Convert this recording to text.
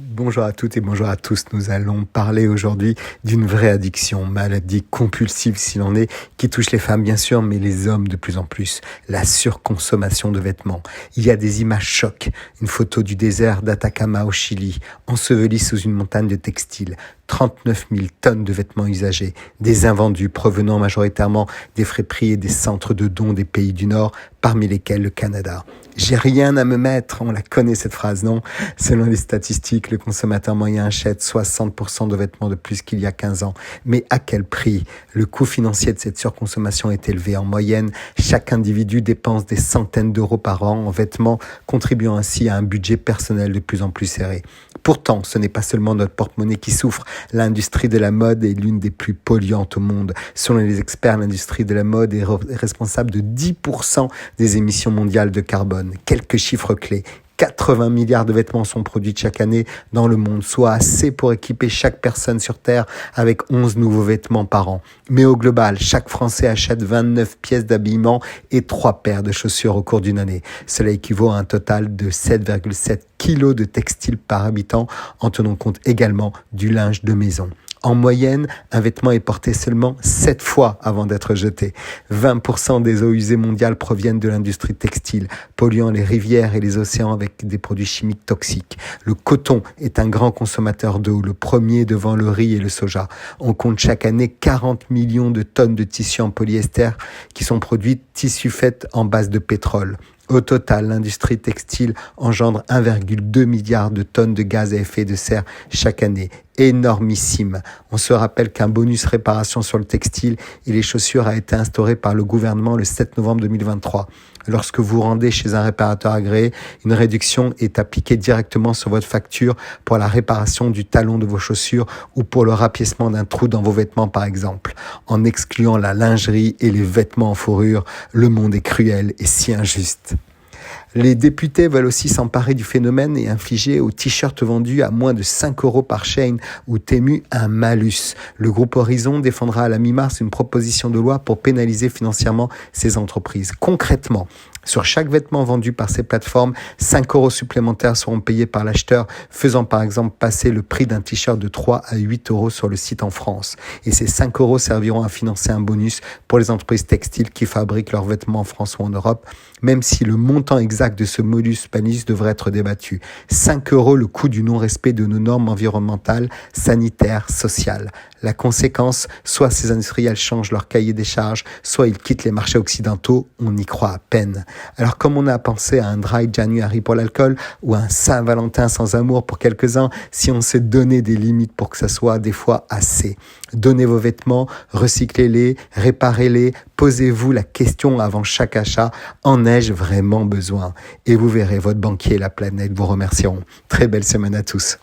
Bonjour à toutes et bonjour à tous. Nous allons parler aujourd'hui d'une vraie addiction, maladie compulsive s'il en est, qui touche les femmes bien sûr, mais les hommes de plus en plus. La surconsommation de vêtements. Il y a des images chocs. Une photo du désert d'Atacama au Chili, enseveli sous une montagne de textiles. 39 000 tonnes de vêtements usagés, des invendus provenant majoritairement des friperies et des centres de dons des pays du Nord, parmi lesquels le Canada. J'ai rien à me mettre, on la connaît cette phrase, non? Selon les statistiques, le consommateur moyen achète 60% de vêtements de plus qu'il y a 15 ans. Mais à quel prix? Le coût financier de cette surconsommation est élevé. En moyenne, chaque individu dépense des centaines d'euros par an en vêtements, contribuant ainsi à un budget personnel de plus en plus serré. Pourtant, ce n'est pas seulement notre porte-monnaie qui souffre. L'industrie de la mode est l'une des plus polluantes au monde. Selon les experts, l'industrie de la mode est responsable de 10% des émissions mondiales de carbone. Quelques chiffres clés. 80 milliards de vêtements sont produits chaque année dans le monde, soit assez pour équiper chaque personne sur Terre avec 11 nouveaux vêtements par an. Mais au global, chaque Français achète 29 pièces d'habillement et 3 paires de chaussures au cours d'une année. Cela équivaut à un total de 7,7 kilos de textiles par habitant, en tenant compte également du linge de maison. En moyenne, un vêtement est porté seulement 7 fois avant d'être jeté. 20% des eaux usées mondiales proviennent de l'industrie textile, polluant les rivières et les océans avec des produits chimiques toxiques. Le coton est un grand consommateur d'eau, le premier devant le riz et le soja. On compte chaque année 40 millions de tonnes de tissus en polyester qui sont produits tissus faits en base de pétrole. Au total, l'industrie textile engendre 1,2 milliard de tonnes de gaz à effet de serre chaque année. Énormissime. On se rappelle qu'un bonus réparation sur le textile et les chaussures a été instauré par le gouvernement le 7 novembre 2023. Lorsque vous rendez chez un réparateur agréé, une réduction est appliquée directement sur votre facture pour la réparation du talon de vos chaussures ou pour le rapiècement d'un trou dans vos vêtements par exemple. En excluant la lingerie et les vêtements en fourrure, le monde est cruel et si injuste. Les députés veulent aussi s'emparer du phénomène et infliger aux t-shirts vendus à moins de 5 euros par Shein ou Temu un malus. Le groupe Horizon défendra à la mi-mars une proposition de loi pour pénaliser financièrement ces entreprises. Concrètement, sur chaque vêtement vendu par ces plateformes, 5 euros supplémentaires seront payés par l'acheteur, faisant par exemple passer le prix d'un t-shirt de 3 à 8 euros sur le site en France. Et ces 5 euros serviront à financer un bonus pour les entreprises textiles qui fabriquent leurs vêtements en France ou en Europe, même si le montant exact de ce modus devrait être débattu. 5 euros le coût du non-respect de nos normes environnementales, sanitaires, sociales. La conséquence, soit ces industriels changent leur cahier des charges, soit ils quittent les marchés occidentaux, on y croit à peine. Alors comme on a pensé à un Dry January pour l'alcool ou à un Saint-Valentin sans amour pour quelques-uns, si on s'est donné des limites pour que ça soit des fois assez. Donnez vos vêtements, recyclez-les, réparez-les, posez-vous la question avant chaque achat, en ai-je vraiment besoin? Et vous verrez, votre banquier et la planète vous remercieront. Très belle semaine à tous.